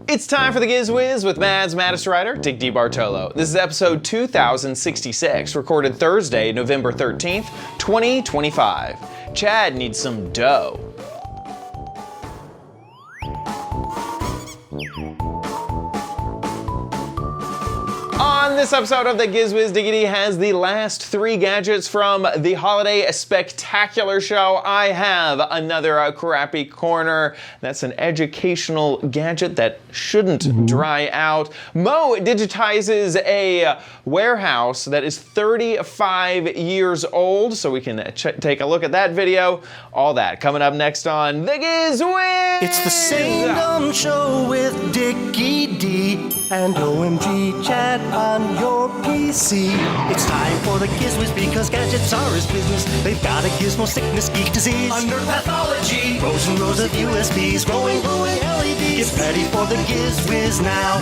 It's time for the Giz Wiz with Mads Mattis-Writer, Dick DeBartolo. This is episode 2066, recorded Thursday, November 13th, 2025. Chad needs some dough. On this episode of the Giz Wiz, Diggity has the last three gadgets from the Holiday Spectacular Show. I have another crappy corner. That's an educational gadget that shouldn't dry out. Mo digitizes a warehouse that is 35 years old, so we can take a look at that video. All that coming up next on the Giz Wiz. It's the same dumb show with Dickie D and OMG Chad on your PC. It's time for the Giz Wiz because gadgets are his business. They've got a gizmo sickness, geek disease, under pathology, rows and rows of USBs, glowing LEDs. Get ready for the Giz Wiz now.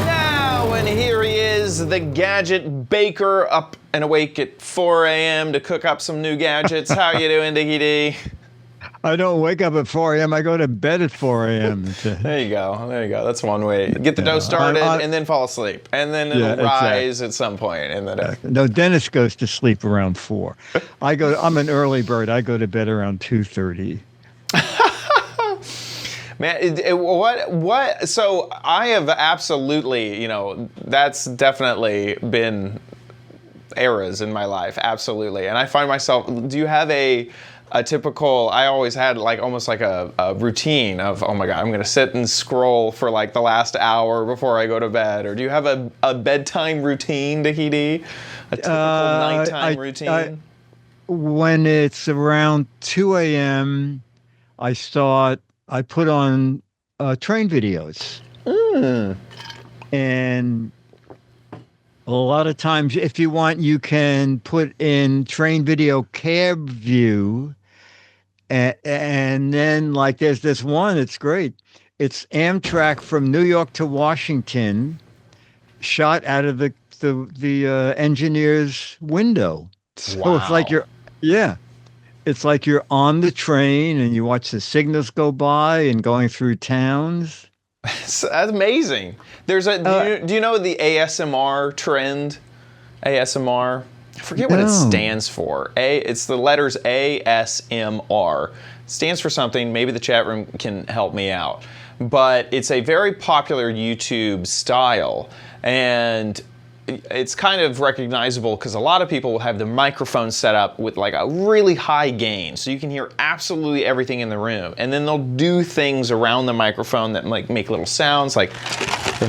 Now, and here he is, the gadget baker, up and awake at 4 a.m. to cook up some new gadgets. How you doing, Dickie D? I don't wake up at 4 a.m. I go to bed at 4 a.m. There you go. There you go. That's one way. Get the dough started and then fall asleep. And then it'll rise at some point in the day. No, Dennis goes to sleep around 4. I'm an early bird. I go to bed around 2:30. Man, what? So I have absolutely, that's definitely been eras in my life. Absolutely. And I find myself, do you have a typical, I always had almost like a routine of, oh my God, I'm going to sit and scroll for the last hour before I go to bed. Or do you have a bedtime routine, Dickie D? A typical nighttime routine? When it's around 2 a.m., I put on train videos. And a lot of times, if you want, you can put in train video cab view. And then, there's this one, it's great. It's Amtrak from New York to Washington, shot out of the engineer's window. So wow. It's like you're on the train and you watch the signals go by and going through towns. That's amazing. There's do you know the ASMR trend? ASMR? I forget what it stands for. It's the letters ASMR. It stands for something. Maybe the chat room can help me out. But it's a very popular YouTube style. And it's kind of recognizable because a lot of people will have the microphone set up with a really high gain, so you can hear absolutely everything in the room. And then they'll do things around the microphone that make little sounds, they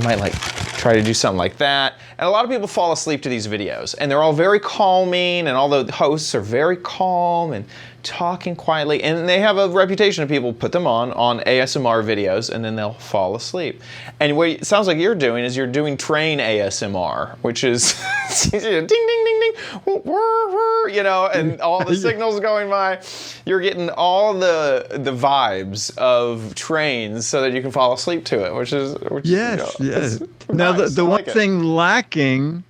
might try to do something like that. And a lot of people fall asleep to these videos, and they're all very calming, and all the hosts are very calm and talking quietly, and they have a reputation of people put them on ASMR videos, and then they'll fall asleep. And what it sounds like you're doing is you're doing train ASMR, which is ding, ding, ding, ding, whir, whir, and all the signals going by. You're getting all the vibes of trains so that you can fall asleep to it, which yes. Now, nice. the one thing lacking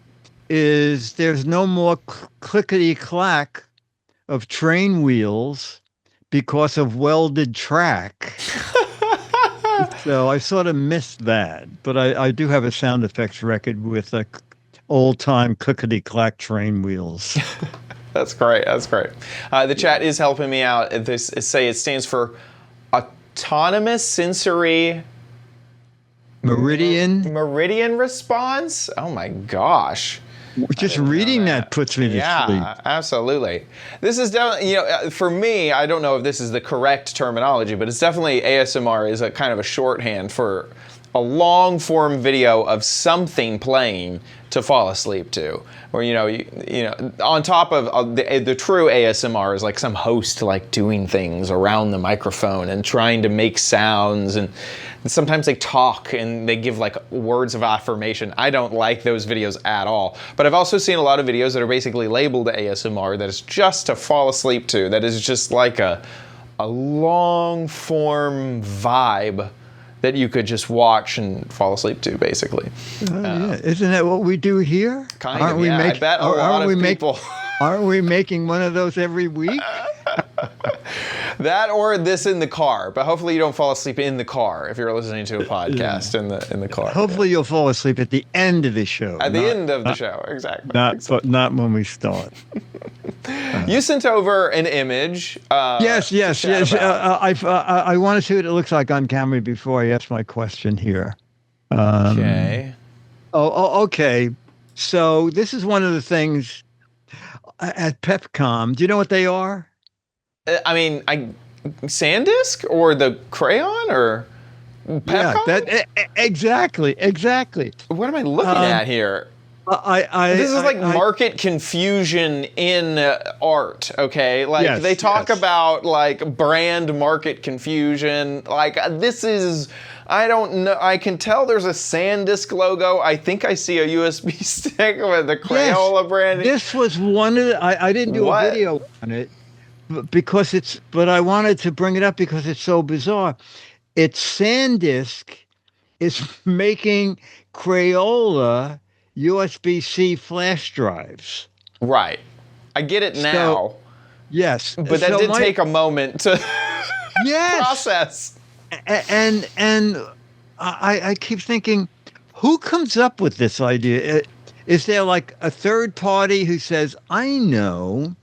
is there's no more clickety-clack of train wheels because of welded track. So I sort of missed that. But I do have a sound effects record with old-time clickety-clack train wheels. That's great. That's great. The chat is helping me out. It stands for Autonomous Sensory Meridian Response? Oh my gosh. Just reading that puts me to sleep. Yeah, absolutely. This is definitely, for me, I don't know if this is the correct terminology, but it's definitely ASMR is a kind of a shorthand for a long form video of something playing to fall asleep to. Or, on top of the true ASMR is some host doing things around the microphone and trying to make sounds, and sometimes they talk and they give words of affirmation. I don't like those videos at all. But I've also seen a lot of videos that are basically labeled ASMR that is just to fall asleep to, that is just a long form vibe that you could just watch and fall asleep to, basically. Yeah. Isn't that what we do here? I bet a lot of people. Aren't we making one of those every week? That or this in the car, but hopefully you don't fall asleep in the car if you're listening to a podcast in the car. Hopefully you'll fall asleep at the end of the show. At the end of the show, exactly. But not when we start. You sent over an image. Yes. I want to see what it looks like on camera before I ask my question here. Okay. Okay. So this is one of the things at Pepcom. Do you know what they are? I mean, SanDisk or the crayon or Pepcom? Yeah, exactly. What am I looking at here? This is like market confusion in art, okay? Like they talk about like brand market confusion. Like this is, I don't know. I can tell there's a SanDisk logo. I think I see a USB stick with the Crayola branding. This was one of the, I didn't do a video on it but I wanted to bring it up because it's so bizarre. It's SanDisk is making Crayola USB-C flash drives. Right. I get it now. Yes. But that did take a moment to process. And I keep thinking, who comes up with this idea? Is there like a third party who says, I know,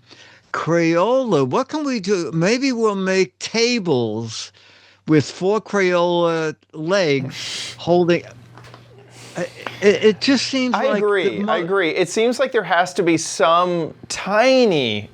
Crayola, what can we do? Maybe we'll make tables with 4 Crayola legs holding... It just seems I agree. It seems like there has to be some tiny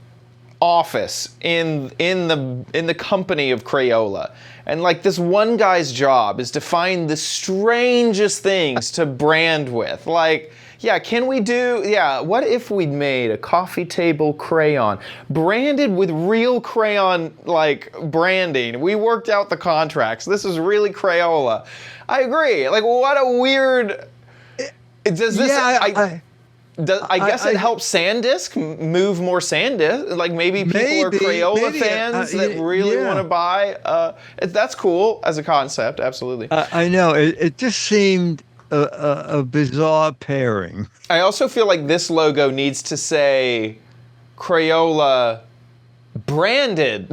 office in the company of Crayola. And like this one guy's job is to find the strangest things to brand with. Like, what if we made a coffee table crayon branded with real crayon like branding? We worked out the contracts. This is really Crayola. I agree. Like, what a weird. Does this? I guess it helps SanDisk move more SanDisk. Like maybe people are Crayola fans that really want to buy. That's cool as a concept. Absolutely. I know. It just seemed a bizarre pairing. I also feel like this logo needs to say Crayola branded.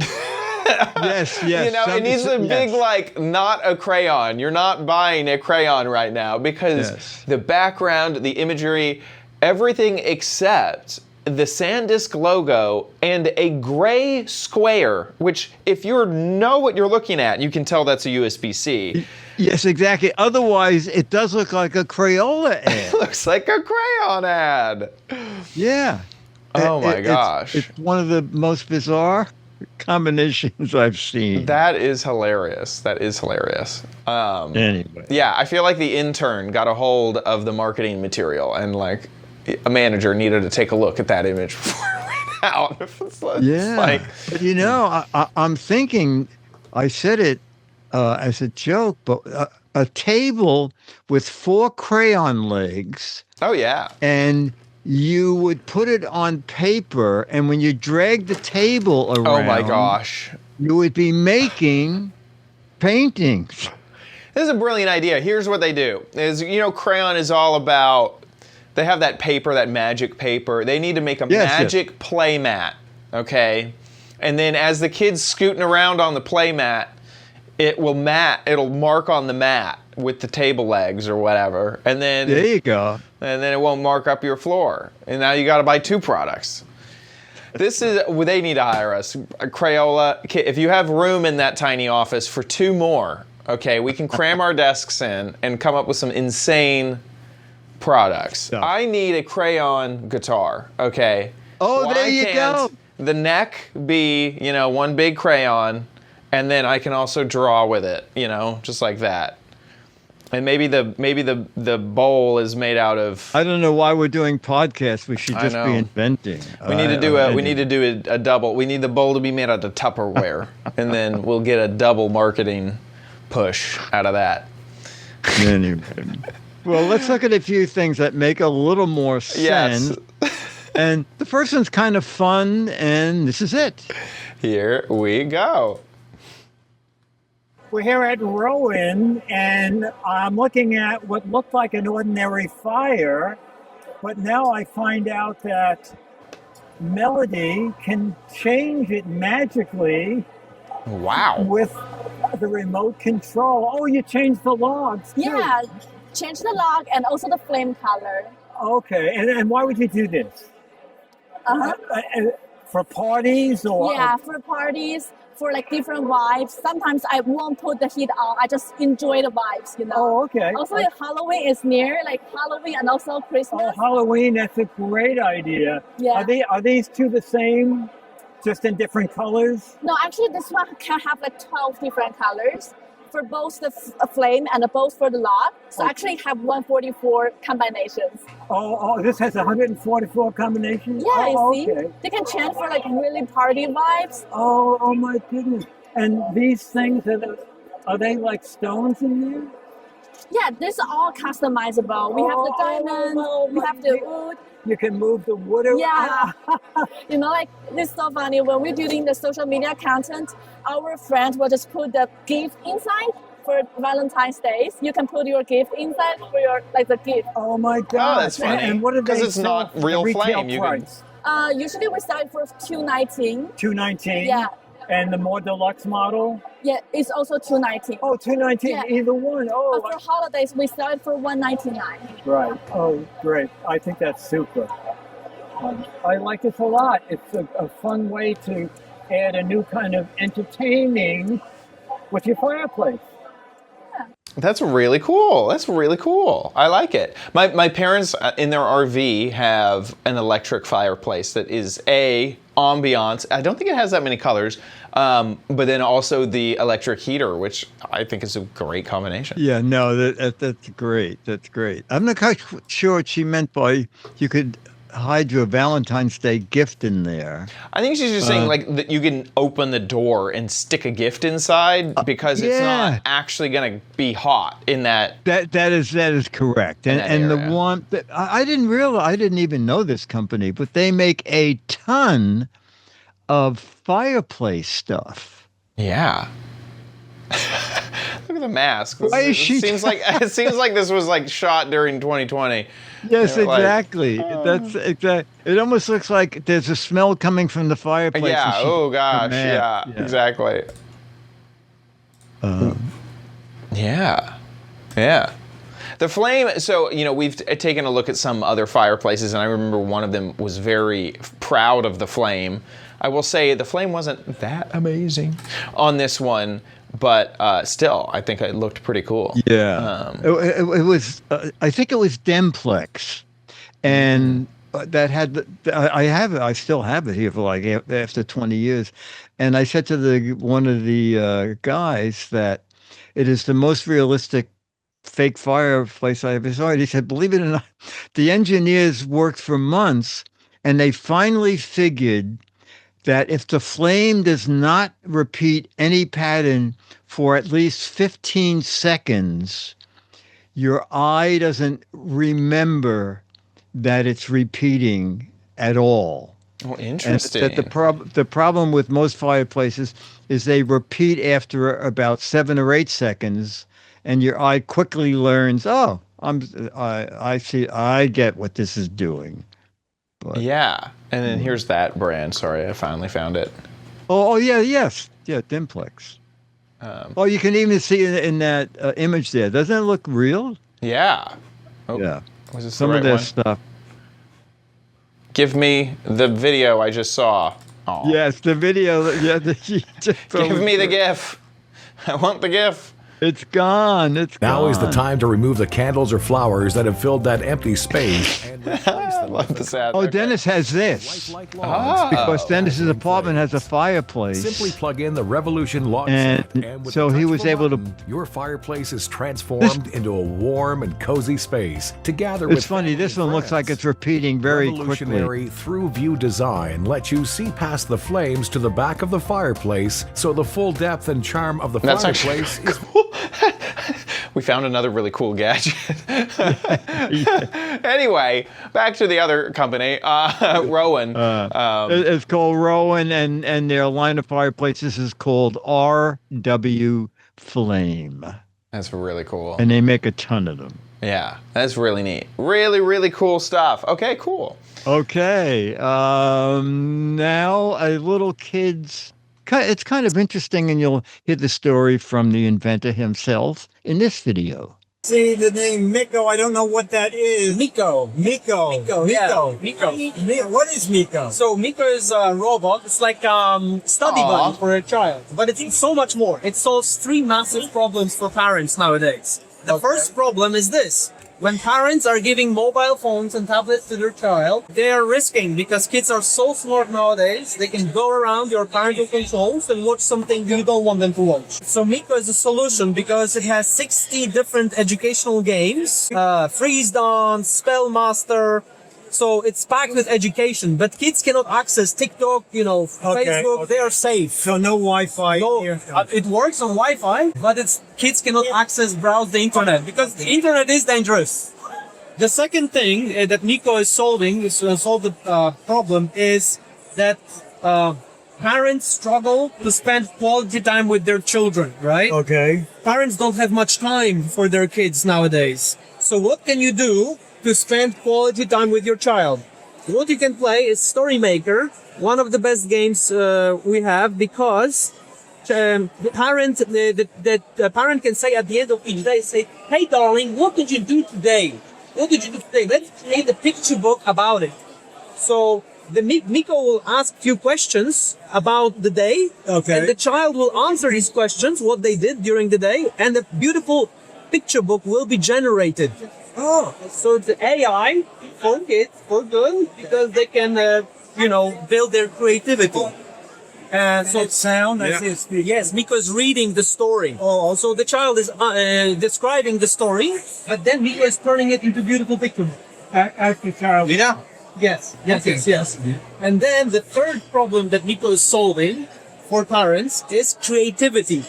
Yes. You know, it needs a big, like, not a crayon. You're not buying a crayon right now because the background, the imagery, everything except the SanDisk logo and a gray square, which if you know what you're looking at, you can tell that's a USB-C. Yes, exactly. Otherwise, it does look like a Crayola ad. It looks like a crayon ad. Yeah. Oh, my gosh. It's one of the most bizarre combinations I've seen. That is hilarious. Anyway. Yeah, I feel like the intern got a hold of the marketing material and like a manager needed to take a look at that image before it went out. But you know, I'm thinking, I said it as a joke, but a table with 4 crayon legs. Oh yeah. And you would put it on paper, and when you drag the table around, oh my gosh, you would be making paintings. This is a brilliant idea. Here's what they do. Crayon is all about, they have that paper, that magic paper. They need to make a magic play mat, okay? And then as the kid's scooting around on the play mat, it'll mark on the mat with the table legs or whatever. And then there you go. And then it won't mark up your floor. And now you got to buy 2 products. They need to hire us. Crayola, if you have room in that tiny office for 2 more, okay, we can cram our desks in and come up with some insane products. Yeah. I need a crayon guitar, okay? Oh, there you go. The neck be, one big crayon, and then I can also draw with it, just like that. And maybe the bowl is made out of. I don't know why we're doing podcasts. We should just be inventing. We need to do a double. We need the bowl to be made out of Tupperware, and then we'll get a double marketing push out of that. Anyway. Well, let's look at a few things that make a little more sense. Yes. And the first one's kind of fun, and this is it. Here we go. We're here at Rowan, and I'm looking at what looked like an ordinary fire, but now I find out that Melody can change it magically Wow. with the remote control. Oh, you changed the logs too. Yeah, change the log and also the flame color. Okay, and why would you do this? Uh-huh. For parties or? Yeah, for parties, for like different vibes. Sometimes I won't put the heat on. I just enjoy the vibes, you know. Oh, okay. Also, Halloween is near, like Halloween and also Christmas. Oh, Halloween, that's a great idea. Yeah. Are these two the same, just in different colors? No, actually, this one can have like 12 different colors for both the flame and both for the log. So actually have 144 combinations. Oh, this has 144 combinations? Yeah, oh, you see? Okay. They can change for like really party vibes. Oh my goodness. And these things, are they like stones in there? Yeah, this is all customizable. We have the diamond, we have the wood. You can move the wood around. Yeah. You know, like, this is so funny. When we're doing the social media content, our friends will just put the gift inside for Valentine's Day. You can put your gift inside for your, like, the gift. Oh my God. Oh, that's funny. And what are they? Because it's not real flame. You can... Usually we sell it for $219. $219? Yeah. And the more deluxe model? Yeah, it's also $219. Oh, $219, Yeah. either one. Oh, For holidays, we sell it for $199. right. Oh, great. I think that's super. I like this a lot. It's a fun way to add a new kind of entertaining with your fireplace. That's really cool. That's really cool. I like it. My parents in their RV have an electric fireplace that is ambiance. I don't think it has that many colors, but then also the electric heater, which I think is a great combination. Yeah, no, that's great. That's great. I'm not quite sure what she meant by you could hide your Valentine's Day gift in there. I think she's just saying like that you can open the door and stick a gift inside because it's not actually going to be hot in that. That is correct. And the one that I didn't even know this company, but they make a ton of fireplace stuff. Yeah. Look at the mask. Why is she seems like this was like shot during 2020. Yes, exactly. That's exact. It almost looks like there's a smell coming from the fireplace. Yeah. Oh gosh. Yeah. Exactly. Yeah. Yeah. The flame. So we've taken a look at some other fireplaces, and I remember one of them was very proud of the flame. I will say the flame wasn't that amazing on this one. But still, I think it looked pretty cool. Yeah, it was. I think it was Demplex, and that had. I have it. I still have it here for like after 20 years. And I said to one of the guys that it is the most realistic fake fireplace I ever saw. And he said, "Believe it or not, the engineers worked for months, and they finally figured that if the flame does not repeat any pattern for at least 15 seconds, your eye doesn't remember that it's repeating at all." Oh, interesting. And that the problem with most fireplaces is they repeat after about 7 or 8 seconds, and your eye quickly learns, oh, I see, I get what this is doing. But, yeah, and then here's that brand. Sorry, I finally found it. Oh yeah, yes, yeah, Dimplex. You can even see it in that image there. Doesn't it look real? Yeah. Oh, yeah. Was this some the right of their one? stuff? Give me the video I just saw. Aww. Yes, the video. Yeah, give me the GIF. I want the GIF. It's gone. Now is the time to remove the candles or flowers that have filled that empty space and replace them Love the sad. Oh, Dennis has this. lifelike logs. Because Dennis's apartment has a fireplace. Simply plug in the Revolution log And set, with so the he touch was of a able to- button, your fireplace is transformed into a warm and cozy space to gather It's with funny. family This and one looks like friends. it's repeating very quickly. Revolutionary through-view design lets you see past the flames to the back of the fireplace, so the full depth and charm of the That's actually fireplace is cool. We found another really cool gadget. Anyway, back to the other company, Rowan. It's called Rowan, and their line of fireplaces is called RW Flame. That's really cool. And they make a ton of them. Yeah, that's really neat. Really, really cool stuff. Okay, cool. Okay. Now a little kid's it's kind of interesting, and you'll hear the story from the inventor himself in this video. See the name Miko, I don't know what that is. Miko. Yeah. Miko. What is Miko? So Miko is a robot. It's like study buddy for a child, but it's so much more. It solves 3 massive problems for parents nowadays. The first problem is this. When parents are giving mobile phones and tablets to their child, they are risking, because kids are so smart nowadays, they can go around your parental controls and watch something you don't want them to watch. So Miko is a solution because it has 60 different educational games, Freeze Dawn, Spellmaster. So it's packed with education, but kids cannot access TikTok, Facebook. They are safe. So no Wi-Fi here. It works on Wi-Fi, but kids cannot browse the internet, because the internet is dangerous. The second thing that Miko is solving, solve the problem, is that parents struggle to spend quality time with their children, right? Okay. Parents don't have much time for their kids nowadays. So what can you do to spend quality time with your child? What you can play is Story Maker, one of the best games we have, because the parent can say at the end of each day, say, "Hey darling, what did you do today? What did you do today? Let's create a picture book about it." So the Miko will ask few questions about the day, Okay. and the child will answer these questions, what they did during the day, and a beautiful picture book will be generated. Oh, So it's AI for kids, for good, because they can, build their creativity. so it's sound. I see it speak. Yes, Miko is reading the story. Oh, So the child is describing the story, but then Miko is turning it into beautiful picture. Ask the child. Yes. And then the third problem that Miko is solving for parents is creativity.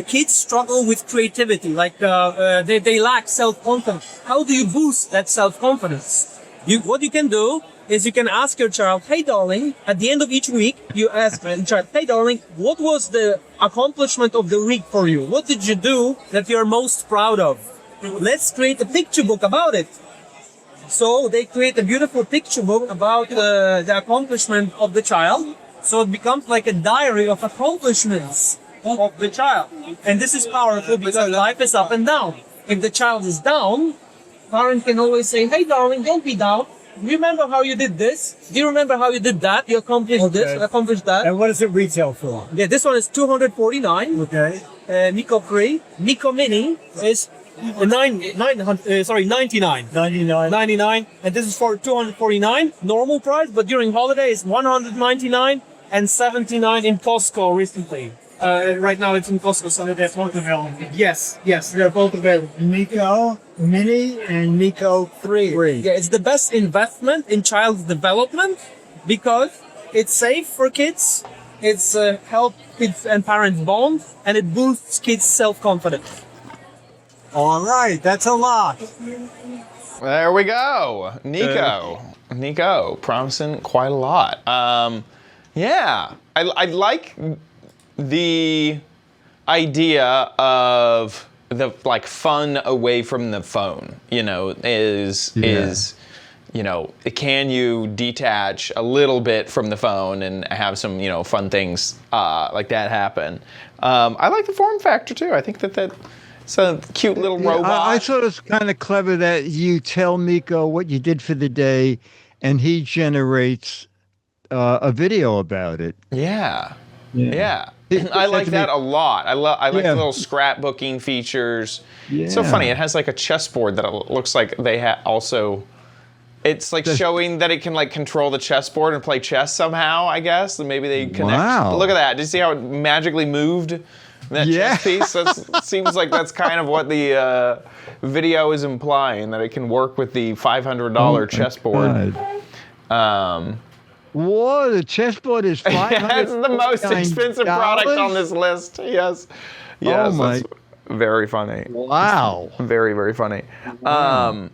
Kids struggle with creativity, like they lack self-confidence. How do you boost that self-confidence? What you can do is you can ask your child, "Hey darling," at the end of each week, you ask the child, "Hey darling, what was the accomplishment of the week for you? What did you do that you're most proud of? Let's create a picture book about it." So they create a beautiful picture book about the accomplishment of the child. So it becomes like a diary of accomplishments of the child. And this is powerful because life is up and down. If the child is down, parent can always say, "Hey darling, don't be down. Do you remember how you did this? Do you remember how you did that? You accomplished this, you accomplished that." And what does it retail for? Yeah, this one is 249. Okay. Miko Free. Miko Mini is 99. 99, and this is for 249 normal price, but during holidays 199 and 79 in Costco recently. Right now it's in Costco, so That's both available. yes, they're both available. Miko Mini and Miko 3. Yeah, it's the best investment in child's development because it's safe for kids, it's help kids and parents bond, and it boosts kids' self-confidence. All right, that's a lot. There we go. Nico, promising quite a lot. Yeah, I like the idea of the fun away from the phone. Can you detach a little bit from the phone and have some fun things like that happen? I like the form factor too. I think that. It's a cute little robot. I thought it was kind of clever that you tell Miko what you did for the day, and he generates a video about it. Yeah. I like that a lot. I like the little scrapbooking features. Yeah. It's so funny. It has like a chessboard that looks like they also. It's like showing that it can control the chessboard and play chess somehow. I guess, and maybe they connect. Wow. Look at that. Did you see how it magically moved? That chess piece, seems like that's kind of what the video is implying, that it can work with the $500 chessboard. Whoa, the chessboard is $500. That's the most expensive product on this list. Yes, that's very funny. Wow. Very, very funny. I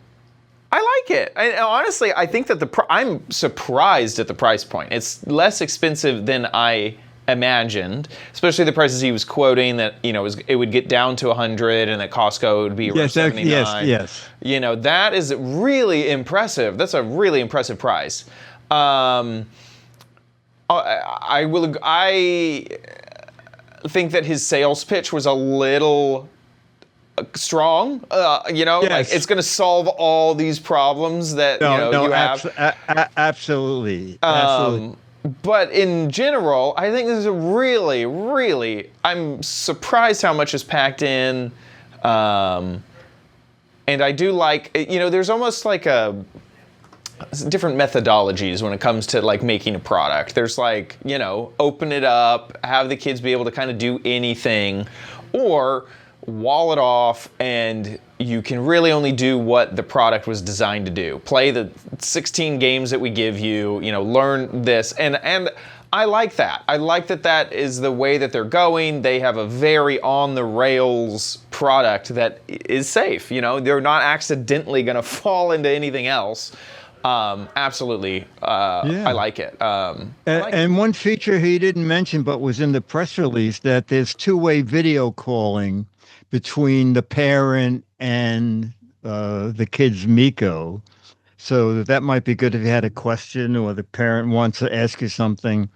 like it. Honestly, I think that I'm surprised at the price point. It's less expensive than I imagined, especially the prices he was quoting, that it would get down to 100 and that Costco would be around 79. Yes. That is really impressive. That's a really impressive price. I think that his sales pitch was a little strong. Yes. Like it's going to solve all these problems that you have. Absolutely. But in general, I think this is a really, really. I'm surprised how much is packed in, and I do like. There's almost like different methodologies when it comes to like making a product. There's like, open it up, have the kids be able to kind of do anything, or wall it off and you can really only do what the product was designed to do. Play the 16 games that we give you, learn this. And I like that. I like that is the way that they're going. They have a very on the rails product that is safe. They're not accidentally going to fall into anything else. Absolutely. I like it. And one feature he didn't mention, but was in the press release, that there's two-way video calling between the parent and the kid's Miko. So that might be good if you had a question or the parent wants to ask you something.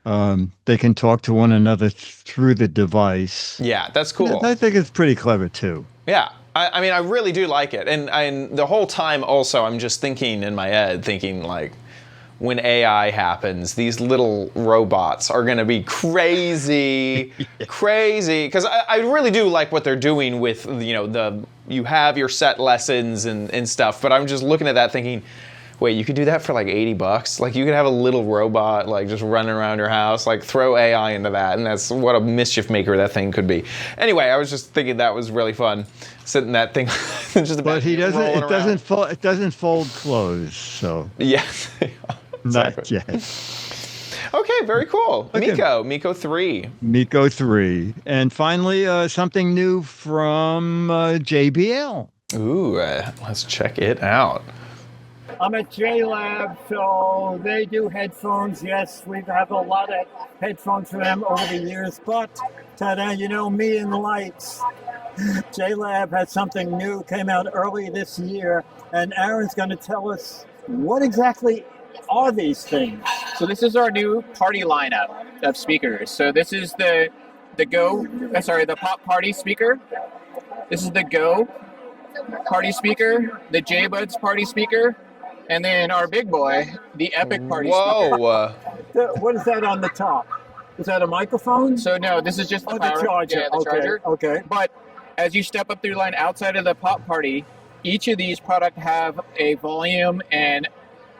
They can talk to one another through the device. Yeah, that's cool. I think it's pretty clever too. Yeah. I mean, I really do like it. And the whole time also, I'm just thinking in my head, like, when AI happens, these little robots are going to be crazy, crazy. Because I really do like what they're doing with, you have your set lessons and stuff. But I'm just looking at that thinking, wait, you could do that for like $80? Like you could have a little robot like just running around your house, like throw AI into that, and that's what a mischief maker that thing could be. Anyway, I was just thinking that was really fun, sitting that thing. But he doesn't. It doesn't fold. It doesn't fold closed. So yes, exactly. Not yet. Okay, very cool. Okay. Miko 3. Miko 3, and finally something new from JBL. Ooh, let's check it out. I'm at JLab, so they do headphones. Yes, we have a lot of headphones for them over the years, but ta-da, me and the lights. JLab had something new, came out early this year, and Aaron's going to tell us what exactly are these things. So this is our new party lineup of speakers. So this is the Pop Party speaker. This is the Go Party speaker, the J-Buds Party speaker, and then our big boy, the Epic Party speaker. What is that on the top? Is that a microphone? So no, this is just the power. Charger. Yeah, the charger. Okay. But as you step up through line outside of the Pop Party, each of these products have a volume and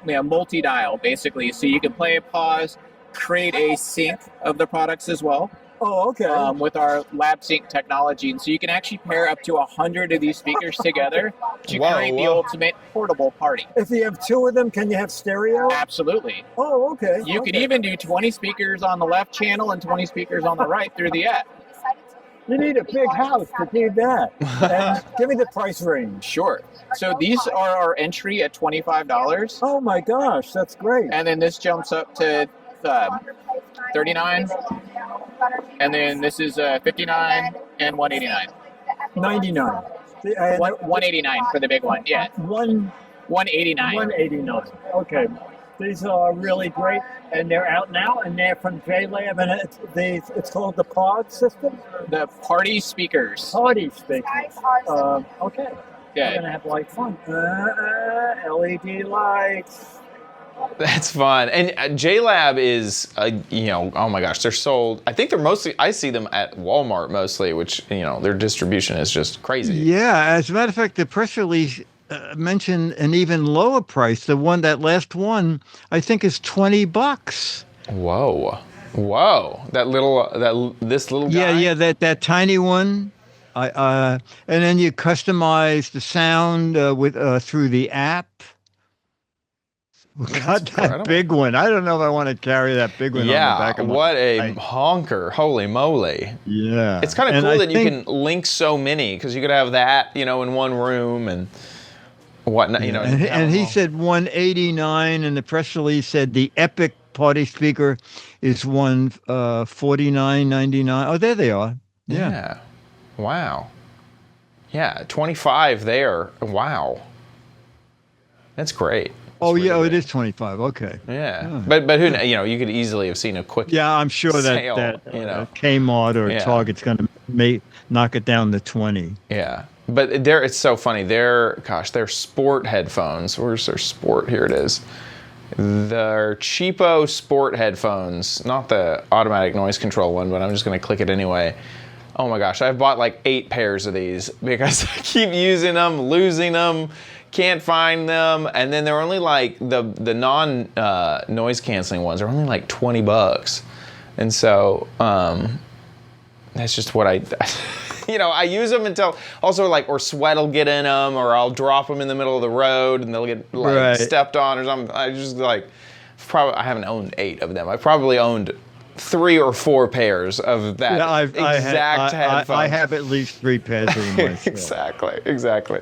multi-dial, basically. So you can play, pause, create a sync of the products as well. Oh, okay. With our lab sync technology. And so you can actually pair up to 100 of these speakers together to create the ultimate portable party. If you have two of them, can you have stereo? Absolutely. Oh, okay. You could even do 20 speakers on the left channel and 20 speakers on the right through the app. You need a big house to do that. And give me the price range. Sure. So these are our entry at $25. Oh my gosh, that's great. And then this jumps up to $39. And then this is $59 and $189. $99. $189 for the big one. Yeah. $189. $189. Okay. These are really great, and they're out now, and they're from JLab, and it's called the Pod system? The Party Speakers. Party Speakers. Okay. Yeah. We're going to have like fun. LED lights. That's fun. And JLab is, oh my gosh, they're sold. I think they're mostly, I see them at Walmart mostly, which, their distribution is just crazy. Yeah, as a matter of fact, the press release mentioned an even lower price. That last one, I think, is $20. Whoa. This little guy? Yeah, that tiny one. And then you customize the sound through the app. We got that big one. I don't know if I want to carry that big one on the back of my what a honker. Holy moly. Yeah. It's kind of cool that you can link so many, because you could have that, in one room and whatnot, And he said $189, and the press release said the Epic Party speaker is $149.99. Oh, there they are. Yeah. Wow. Yeah, 25 there. Wow. That's great. Oh yeah, it is 25. Okay. Yeah, Oh. but who you could easily have seen a quick Yeah, I'm sure sale, that Kmart Kmart or Target's going to knock it down to 20. Yeah, but it's so funny. They're sport headphones. Where's their sport? Here it is. They're cheapo sport headphones, not the automatic noise control one, but I'm just going to click it anyway. Oh my gosh, I've bought like 8 pairs of these because I keep using them, losing them, can't find them, and then they're only like the non noise canceling ones are only like $20, and so that's just what I. I use them until also or sweat will get in them, or I'll drop them in the middle of the road and they'll get stepped on or something. I just I haven't owned 8 of them. I probably owned 3 or 4 pairs of that exact headphones. I have at least 3 pairs of them myself. Exactly.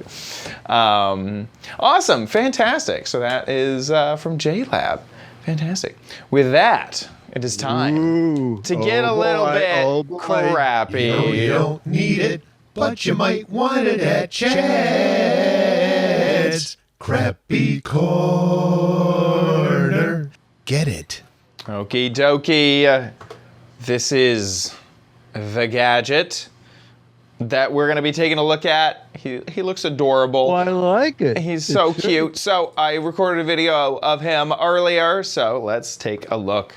Awesome, fantastic. So that is from JLab. Fantastic. With that, it is time to get a little bit crappy. You don't need it, but you might want it at Chad's Crappy Corner. Get it. Okie dokie. This is the gadget that we're going to be taking a look at. He looks adorable. Oh, I like it. He's so cute. So I recorded a video of him earlier, so let's take a look.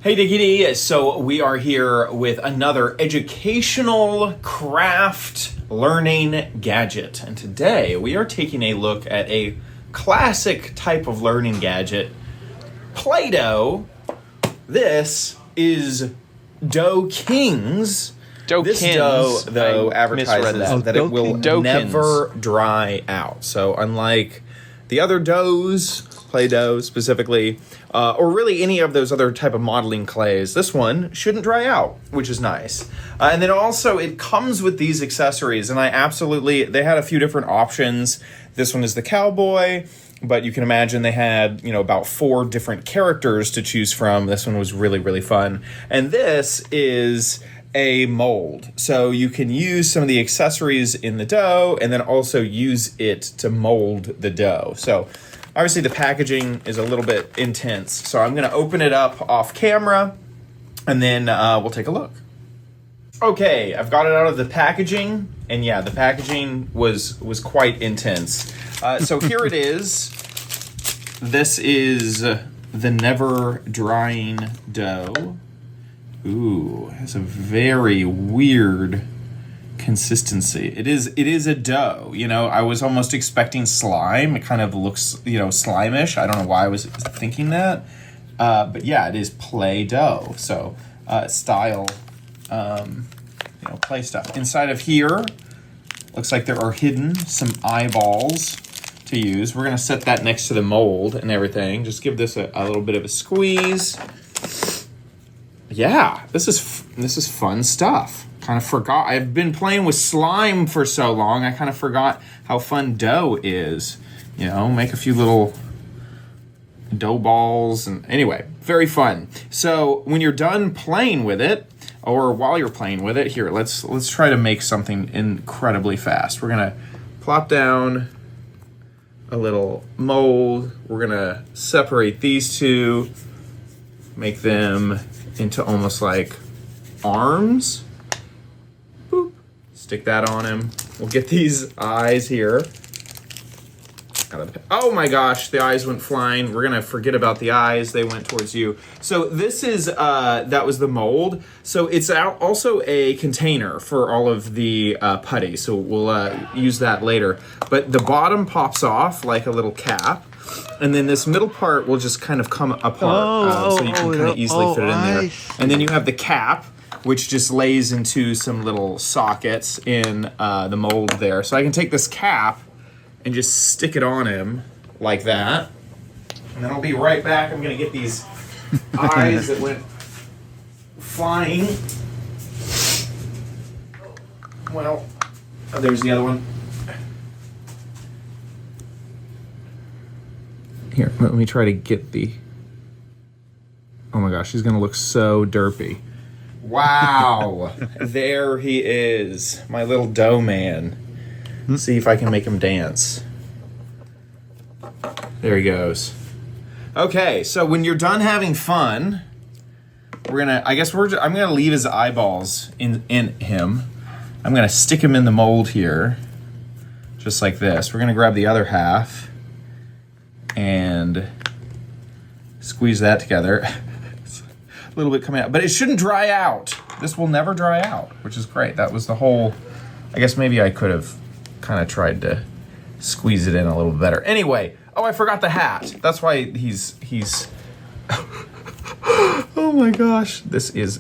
Hey Diggity, so we are here with another educational craft learning gadget. And today we are taking a look at a classic type of learning gadget, Play-Doh. This is Dough Kings. This dough, though, advertises that it will never dry out. So unlike the other doughs, Play-Doh specifically, or really any of those other type of modeling clays, this one shouldn't dry out, which is nice. And then also it comes with these accessories, and they had a few different options. This one is the cowboy, but you can imagine they had, about 4 different characters to choose from. This one was really, really fun. And this is a mold. So you can use some of the accessories in the dough and then also use it to mold the dough. So obviously the packaging is a little bit intense. So I'm going to open it up off camera and then we'll take a look. Okay, I've got it out of the packaging, and yeah, the packaging was quite intense. So here it is. This is the never drying dough. Ooh, it's a very weird consistency. It is a dough. I was almost expecting slime. It kind of looks, slimish. I don't know why I was thinking that. But yeah, it is Play-Doh. So style, play stuff. Inside of here, looks like there are hidden some eyeballs to use. We're gonna set that next to the mold and everything. Just give this a little bit of a squeeze. Yeah, this is fun stuff. Kind of forgot. I've been playing with slime for so long, I kind of forgot how fun dough is. Make a few little dough balls, and anyway, very fun. So when you're done playing with it, or while you're playing with it, here, let's try to make something incredibly fast. We're gonna plop down a little mold. We're gonna separate these two, make them into almost like arms. Boop. Stick that on him. We'll get these eyes here. Oh my gosh, the eyes went flying. We're gonna forget about the eyes. They went towards you. So this is, that was the mold. So it's also a container for all of the putty. So we'll use that later. But the bottom pops off like a little cap. And then this middle part will just kind of come apart. So you can kind of easily fit it in there. And then you have the cap, which just lays into some little sockets in the mold there. So I can take this cap and just stick it on him like that. And then I'll be right back. I'm gonna get these eyes that went flying. Well, there's the other one. Here, let me try to get the... Oh my gosh, he's gonna look so derpy. Wow, there he is, my little dough man. Let's see if I can make him dance. There he goes. Okay, so when you're done having fun, I'm gonna leave his eyeballs in him. I'm gonna stick him in the mold here, just like this. We're gonna grab the other half and squeeze that together. It's a little bit coming out, but it shouldn't dry out. This will never dry out, which is great. That was the whole, I guess maybe I could have kind of tried to squeeze it in a little better. Anyway, oh, I forgot the hat. That's why he's oh my gosh, this is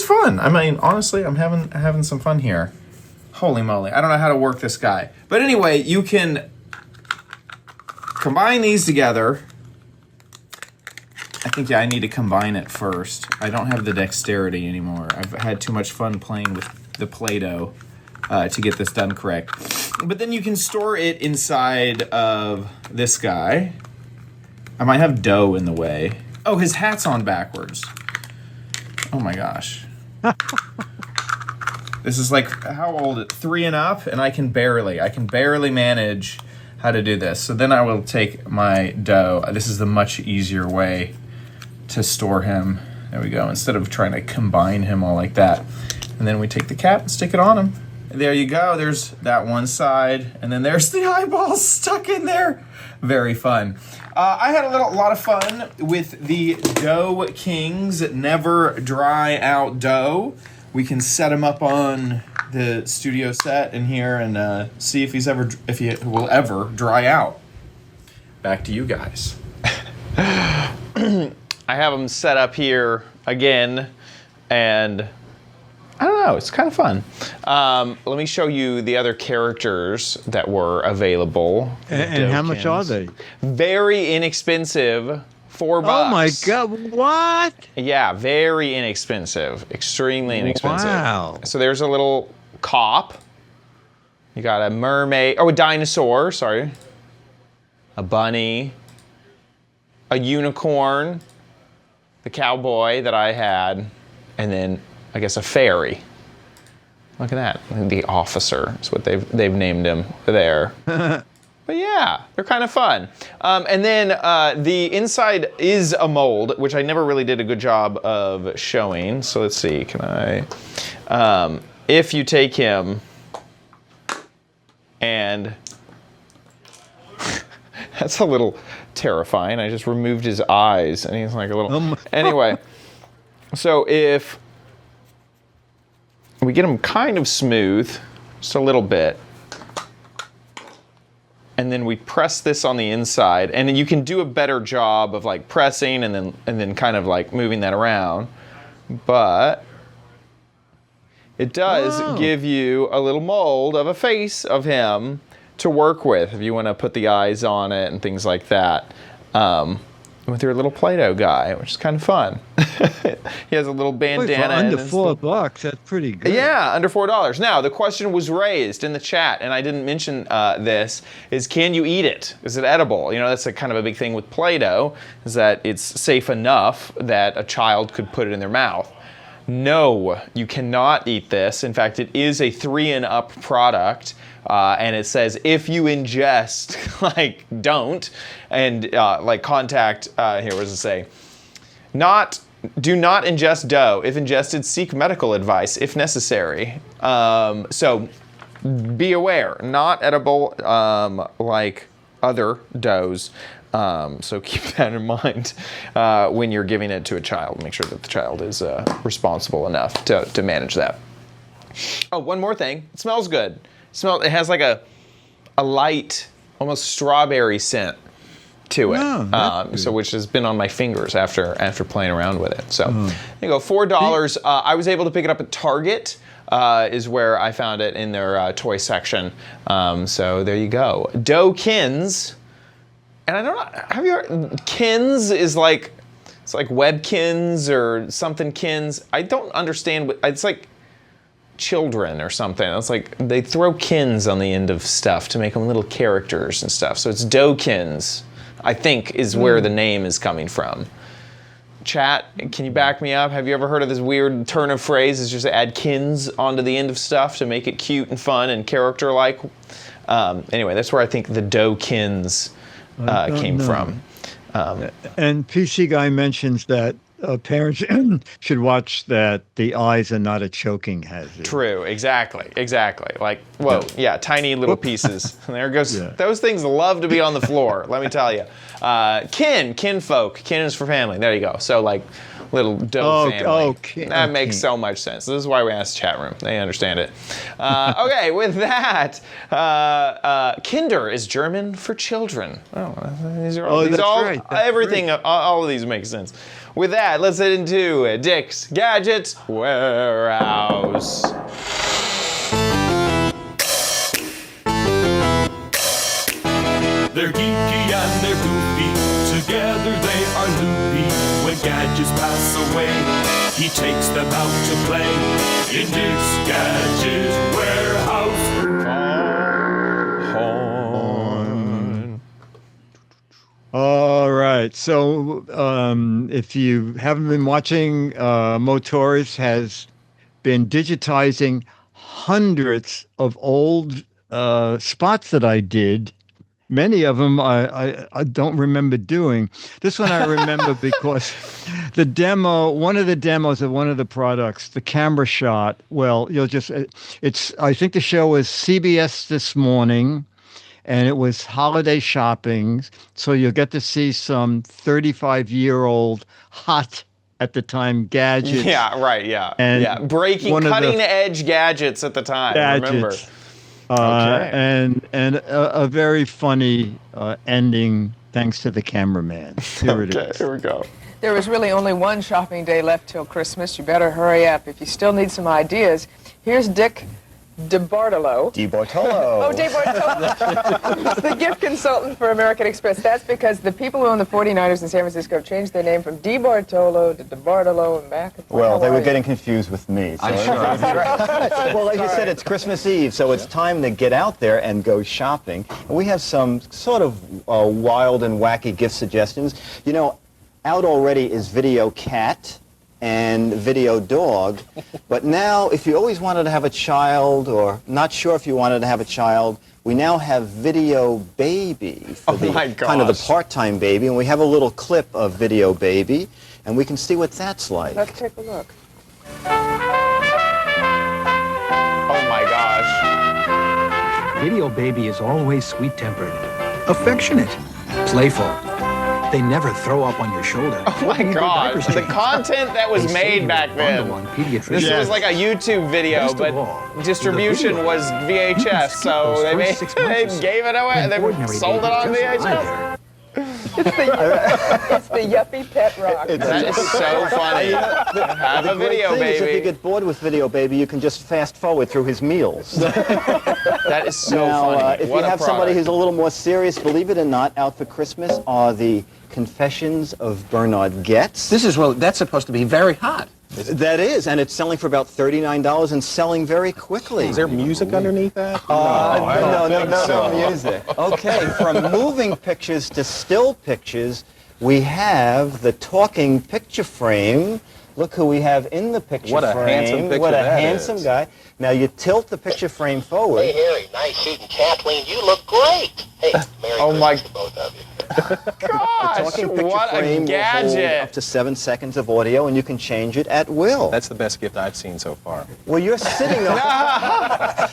fun. I mean, honestly, I'm having some fun here. Holy moly, I don't know how to work this guy. But anyway, you can combine these together. I think, I need to combine it first. I don't have the dexterity anymore. I've had too much fun playing with the Play-Doh to get this done correct. But then you can store it inside of this guy. I might have dough in the way. Oh, his hat's on backwards. Oh my gosh. This is like, how old? 3 and up, and I can barely manage how to do this. So then I will take my dough. This is the much easier way to store him. There we go, instead of trying to combine him all like that. And then we take the cap and stick it on him. There you go, there's that one side, and then there's the eyeballs stuck in there. Very fun. I had a lot of fun with the Dough Kings Never Dry Out dough. We can set him up on the studio set in here and see if he will ever dry out. Back to you guys. I have them set up here again, and I don't know, it's kind of fun. Let me show you the other characters that were available. And how much are they? Very inexpensive, $4. Oh my God, what? Yeah, very inexpensive, extremely inexpensive. Wow. So there's a little cop. You got a mermaid, a dinosaur, sorry. A bunny, a unicorn, the cowboy that I had, and then I guess a fairy. Look at that, the officer is what they've named him there. But yeah, they're kind of fun. And then the inside is a mold, which I never really did a good job of showing. So let's see, can I? If you take him and that's a little terrifying. I just removed his eyes and he's like a little, anyway. So if we get him kind of smooth, just a little bit, and then we press this on the inside, and then you can do a better job of like pressing and then kind of like moving that around, but it does give you a little mold of a face of him to work with if you want to put the eyes on it and things like that. With your little Play-Doh guy, which is kind of fun. He has a little bandana. Wait, for under $4, that's pretty good. Yeah, under $4. Now, the question was raised in the chat, and I didn't mention this, is can you eat it? Is it edible? You know, that's a kind of a big thing with Play-Doh, is that it's safe enough that a child could put it in their mouth. No, you cannot eat this. In fact, it is a 3 and up product. And it says if you ingest, like don't, and like contact, here, what does it say? Do not ingest dough. If ingested, seek medical advice if necessary. So be aware, not edible like other doughs. So keep that in mind when you're giving it to a child. Make sure that the child is responsible enough to manage that. Oh, one more thing. It smells good. It has like a light, almost strawberry scent to it, so which has been on my fingers after playing around with it. So there you go, $4. I was able to pick it up at Target, is where I found it in their toy section. So there you go, Dough Kins, and I don't know. Have you heard? Kins is like it's like Webkins or something Kins. I don't understand what it's like. Children or something. It's like they throw kins on the end of stuff to make them little characters and stuff. So it's Doughkins, I think, is where the name is coming from. Chat, can you back me up? Have you ever heard of this weird turn of phrase? Is just add kins onto the end of stuff to make it cute and fun and character-like. Anyway, that's where I think the Doughkins came know. from. And PC Guy mentions that parents should watch that the eyes are not a choking hazard. True, exactly. Like, whoa, yeah, tiny little pieces. And there goes, those things love to be on the floor, let me tell you. Kinfolk, kin is for family, there you go. So like, little doe family. That makes so much sense. This is why we asked the chat room, they understand it. Okay, with that, Kinder is German for children. These are all, right. everything, great. All of these make sense. With that, let's head into Dick's Gadgets Warehouse. They're geeky and they're goofy, together they are loopy. When gadgets pass away, he takes them out to play in Dick's Gadget Warehouse. All right. So if you haven't been watching, Motors has been digitizing hundreds of old spots that I did. Many of them I don't remember doing. This one I remember because the demo, one of the demos of one of the products, the camera shot, well, I think the show was CBS This Morning, and it was holiday shopping, so you'll get to see some 35-year-old hot at the time gadgets. Yeah, right, yeah. And cutting edge gadgets at the time, remember. And a very funny ending thanks to the cameraman. Here it is. Here we go. There is really only one shopping day left till Christmas. You better hurry up. If you still need some ideas, here's DeBartolo. DeBartolo. DeBartolo. The gift consultant for American Express. That's because the people who own the 49ers in San Francisco changed their name from DeBartolo to DeBartolo and back. Well, they were getting confused with me. So well, like you said, it's Christmas Eve, so it's time to get out there and go shopping. And we have some sort of wild and wacky gift suggestions. You know, out already is Video Cat and Video Dog, but now if you always wanted to have a child or not sure if you wanted to have a child, we now have Video Baby for the kind of the part-time baby, and we have a little clip of Video Baby, and we can see what that's like. Let's take a look. Oh my gosh. Video Baby is always sweet-tempered, affectionate, playful. They never throw up on your shoulder. Oh my gosh, the content that was made back then. This was like a YouTube video, but distribution was VHS, so they gave it away, they sold it on VHS. It's the Yuppie Pet Rock. That is so funny. Have a Video Baby. If you get bored with Video Baby, you can just fast forward through his meals. That is so funny. If you have somebody who's a little more serious, believe it or not, out for Christmas are the Confessions of Bernard Getz. That's supposed to be very hot. That is, and it's selling for about $39 and selling very quickly. Is there music underneath that? No music. Okay, from moving pictures to still pictures, we have the talking picture frame. Look who we have in the picture frame. What a handsome picture What a that handsome is. guy. Now you tilt the picture frame forward. Hey, Harry, nice shooting. Kathleen, you look great. Hey, Merry Christmas to both of you. Gosh, the talking picture what frame a gadget. will hold up to 7 seconds of audio, and you can change it at will. That's the best gift I've seen so far. Well, you're sitting on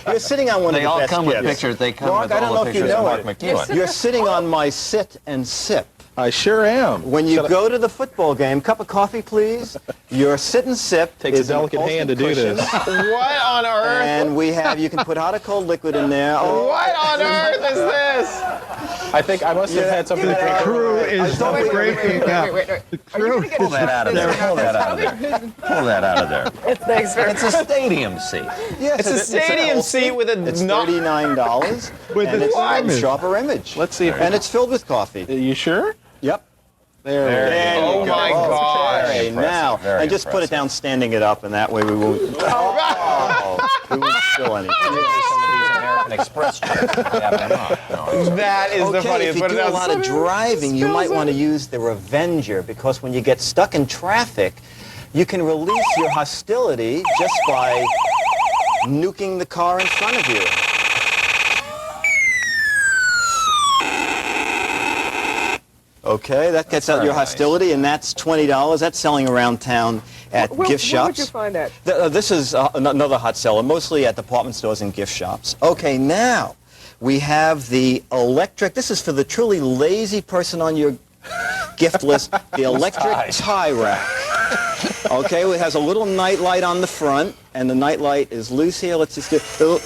you're sitting on one of the best They all come with gifts. pictures. They come Mark, with I don't all know the if you pictures of know Mark it. McEwen. You're sitting on my sit and sip. I sure am. When you go to the football game, cup of coffee, please. Your sit and sip Takes is a delicate hand to do this. What on earth? And we have, you can put hot or cold liquid in there. What on earth is this? I think I must have had something to drink. The crew is breaking up. The crew is... Pull that out of there. Pull that out of there. Pull that out of there. Thanks very much. It's a stadium seat. Yes, It's a stadium seat with a... It's $39 With and the it's a image. sharper image. Let's see. And it's filled with coffee. You sure? Yep. There you Oh go. my gosh. Okay, now, Very and just put it impressive. down standing it up, and that way we won't, we won't spill anything. Some of these American Express trips. They have them on. That is the Okay, funniest. if you Put it do a down. lot of driving, you might want to use the Revenger, because when you get stuck in traffic, you can release your hostility just by nuking the car in front of you. Okay, that gets out your hostility, and that's $20. That's selling around town at gift shops. Where would you find that? This is another hot seller, mostly at department stores and gift shops. Okay, now we have the electric. This is for the truly lazy person on your gift list. The electric tie rack. Okay, it has a little night light on the front, and the night light is loose here. Let's just do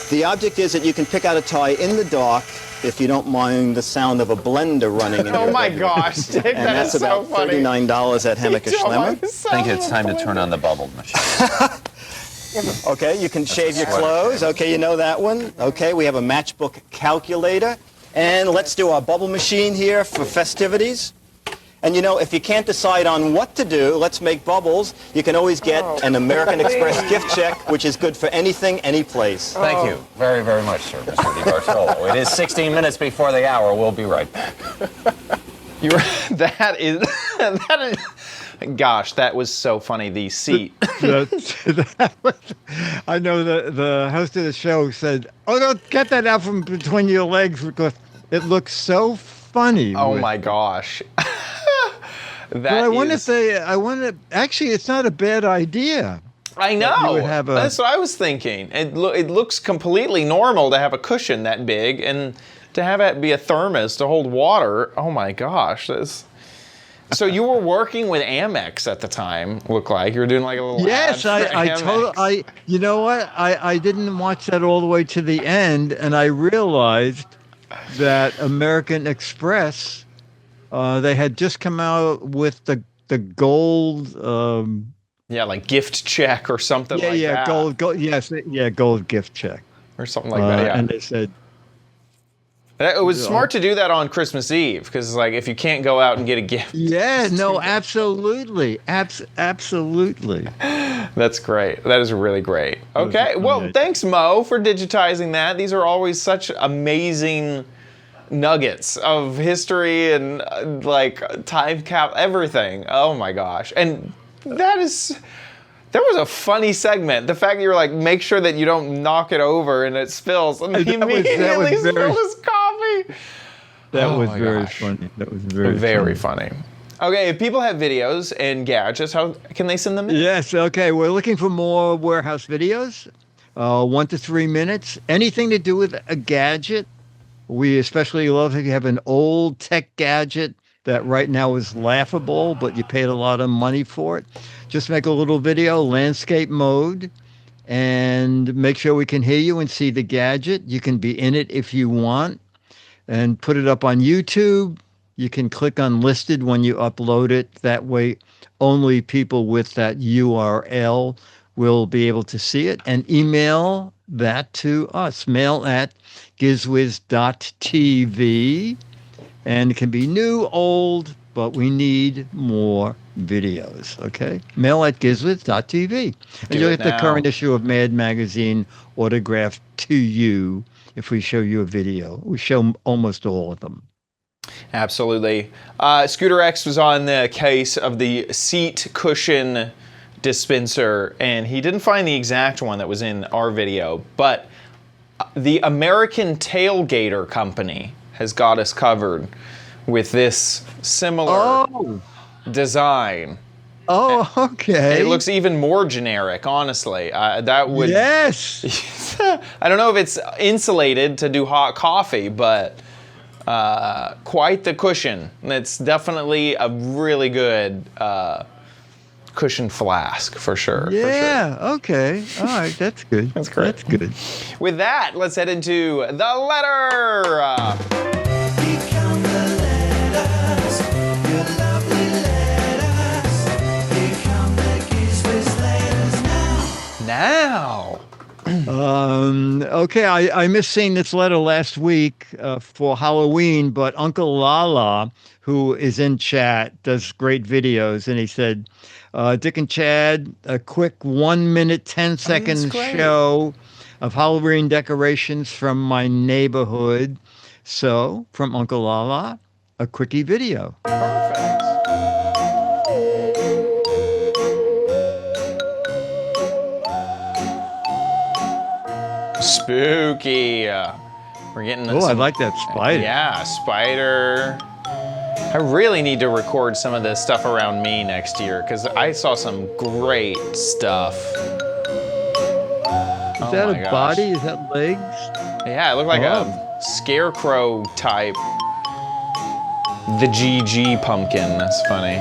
the object is that you can pick out a tie in the dark if you don't mind the sound of a blender running in Oh my gosh, Dick, and that's about $39 at Hammacher Schlemmer. I think it's time to turn on the bubble machine. Okay, you can shave your clothes. Okay, you know that one. Okay, we have a matchbook calculator. And let's do our bubble machine here for festivities. And you know, if you can't decide on what to do, let's make bubbles. You can always get an American Express gift check, which is good for anything, any place. Thank you very, very much, sir, Mr. DeBartolo. It is 16 minutes before the hour. We'll be right back. That is, gosh, that was so funny, the seat. I know the host of the show said, "Oh, don't get that out from between your legs because it looks so funny." Oh my gosh. Actually, it's not a bad idea. I know. That's what I was thinking. It looks completely normal to have a cushion that big and to have it be a thermos to hold water. Oh my gosh. So you were working with Amex at the time, looked like. You were doing like a little Yes, you know what? I didn't watch that all the way to the end, and I realized that American Express, they had just come out with the gold. Like gift check or something like that. Yeah, gold, gold gift check or something like that. Yeah, and they said it was smart to do that on Christmas Eve because, like, if you can't go out and get a gift. Yeah, no, absolutely, absolutely. That's great. That is really great. Okay, well, thanks, Mo, for digitizing that. These are always such amazing nuggets of history and like time cap, everything. Oh my gosh. And there was a funny segment. The fact that you were like, make sure that you don't knock it over and it spills. And he immediately spilled his coffee. That was very funny. That was very funny. Okay, if people have videos and gadgets, how can they send them in? Yes, okay. We're looking for more warehouse videos, 1 to 3 minutes. Anything to do with a gadget. We especially love if you have an old tech gadget that right now is laughable, but you paid a lot of money for it. Just make a little video, landscape mode, and make sure we can hear you and see the gadget. You can be in it if you want, and put it up on YouTube. You can click on listed when you upload it. That way, only people with that URL will be able to see it, and email that to us. Mail at gizwiz.tv, and it can be new, old, but we need more videos, okay? Mail at gizwiz.tv. And you'll get the current issue of Mad Magazine autographed to you if we show you a video. We show almost all of them. Absolutely. Scooter X was on the case of the seat cushion dispenser, and he didn't find the exact one that was in our video, but the American Tailgater Company has got us covered with this similar design. Oh, okay. It looks even more generic, honestly. That would. Yes. I don't know if it's insulated to do hot coffee, but quite the cushion. It's definitely a really good cushion flask for sure. Yeah. Okay. All right. That's good. That's great. That's good. With that, let's head into the letter. Now. Okay, I missed seeing this letter last week for Halloween, but Uncle Lala, who is in chat, does great videos, and he said, Dick and Chad, a quick 1 minute, 10-second show of Halloween decorations from my neighborhood. So, from Uncle Lala, a quickie video. Perfect. Spooky. We're getting I like that spider. Yeah, spider. I really need to record some of this stuff around me next year because I saw some great stuff. Is that a body? Is that legs? Yeah, it looked like a scarecrow type. The GG pumpkin. That's funny.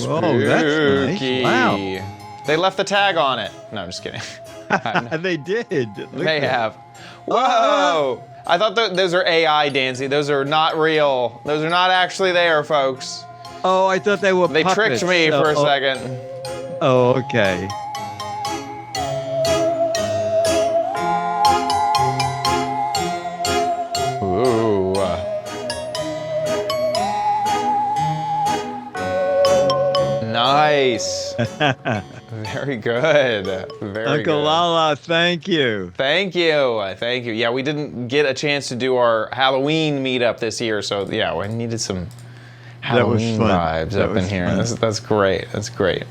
Oh, that's nice. Wow. They left the tag on it. No, I'm just kidding. They did. They have. Whoa! I thought those are AI, Danzy. Those are not real. Those are not actually there, folks. Oh, I thought they were They puppets. tricked me for a second. Oh, okay. Ooh. Nice. Very good. Very Uncle good. Lala, thank you. Thank you. Thank you. Yeah, we didn't get a chance to do our Halloween meetup this year, so yeah, we needed some Halloween vibes up in here. That's great. That's great.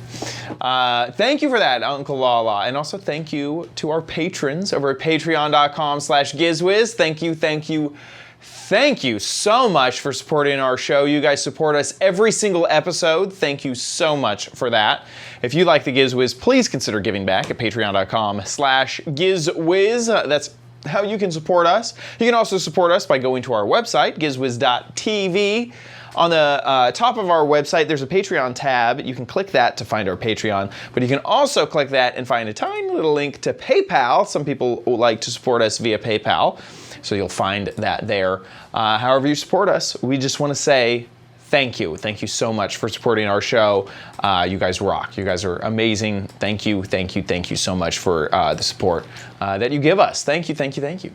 Thank you for that, Uncle Lala. And also thank you to our patrons over at patreon.com/Giz Wiz. Thank you, thank you, thank you so much for supporting our show. You guys support us every single episode. Thank you so much for that. If you like the Giz Wiz, please consider giving back at patreon.com/Giz Wiz. That's how you can support us. You can also support us by going to our website, gizwiz.tv. On the top of our website, there's a Patreon tab. You can click that to find our Patreon, but you can also click that and find a tiny little link to PayPal. Some people like to support us via PayPal, so you'll find that there. However you support us, we just want to say thank you. Thank you so much for supporting our show. You guys rock. You guys are amazing. Thank you, thank you, thank you so much for the support that you give us. Thank you, thank you, thank you.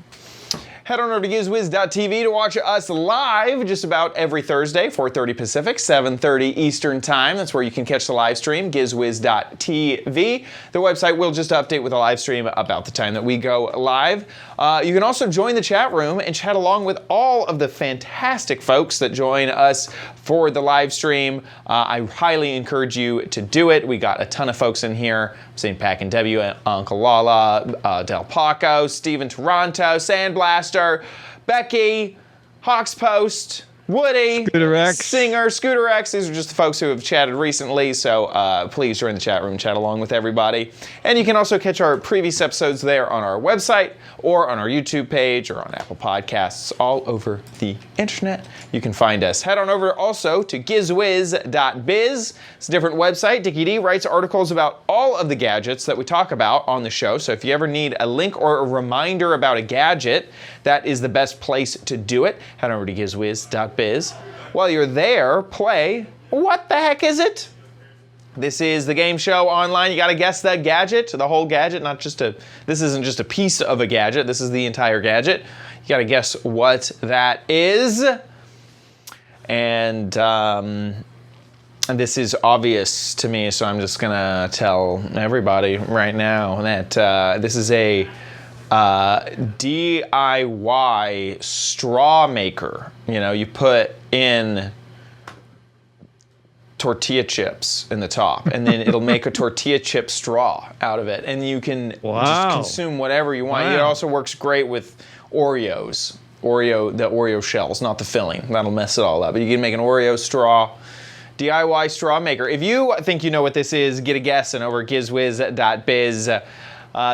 Head on over to gizwiz.tv to watch us live just about every Thursday, 4:30 Pacific, 7:30 Eastern Time. That's where you can catch the live stream, gizwiz.tv. The website will just update with a live stream about the time that we go live. You can also join the chat room and chat along with all of the fantastic folks that join us for the live stream. I highly encourage you to do it. We got a ton of folks in here. I'm seeing Pack and W, Uncle Lala, Del Paco, Steven Toronto, Sandblaster, Becky, Hawks Post, Woody, Scooter X. Singer, Scooter X. These are just the folks who have chatted recently, so please join the chat room, chat along with everybody. And you can also catch our previous episodes there on our website or on our YouTube page or on Apple Podcasts, all over the internet. You can find us. Head on over also to gizwiz.biz. It's a different website. Dickie D writes articles about all of the gadgets that we talk about on the show, so if you ever need a link or a reminder about a gadget, that is the best place to do it. Head over to gizwiz.biz. While you're there, play What the Heck Is It? This is the game show online. You got to guess the gadget, the whole gadget, not just this isn't just a piece of a gadget. This is the entire gadget. You got to guess what that is. And this is obvious to me, so I'm just going to tell everybody right now that this is a DIY straw maker. You know, you put in tortilla chips in the top, and then it'll make a tortilla chip straw out of it, and you can just consume whatever you want. It also works great with Oreos. The Oreo shells, not the filling. That'll mess it all up. But you can make an Oreo straw, DIY straw maker. If you think you know what this is, get a guess and over at gizwiz.biz.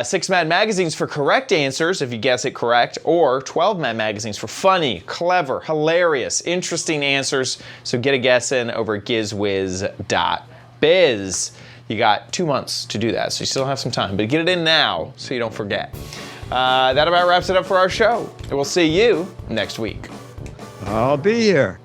6 Mad Magazines for correct answers, if you guess it correct, or 12 Mad Magazines for funny, clever, hilarious, interesting answers. So get a guess in over at gizwiz.biz. You got 2 months to do that, so you still have some time, but get it in now so you don't forget. That about wraps it up for our show. We'll see you next week. I'll be here.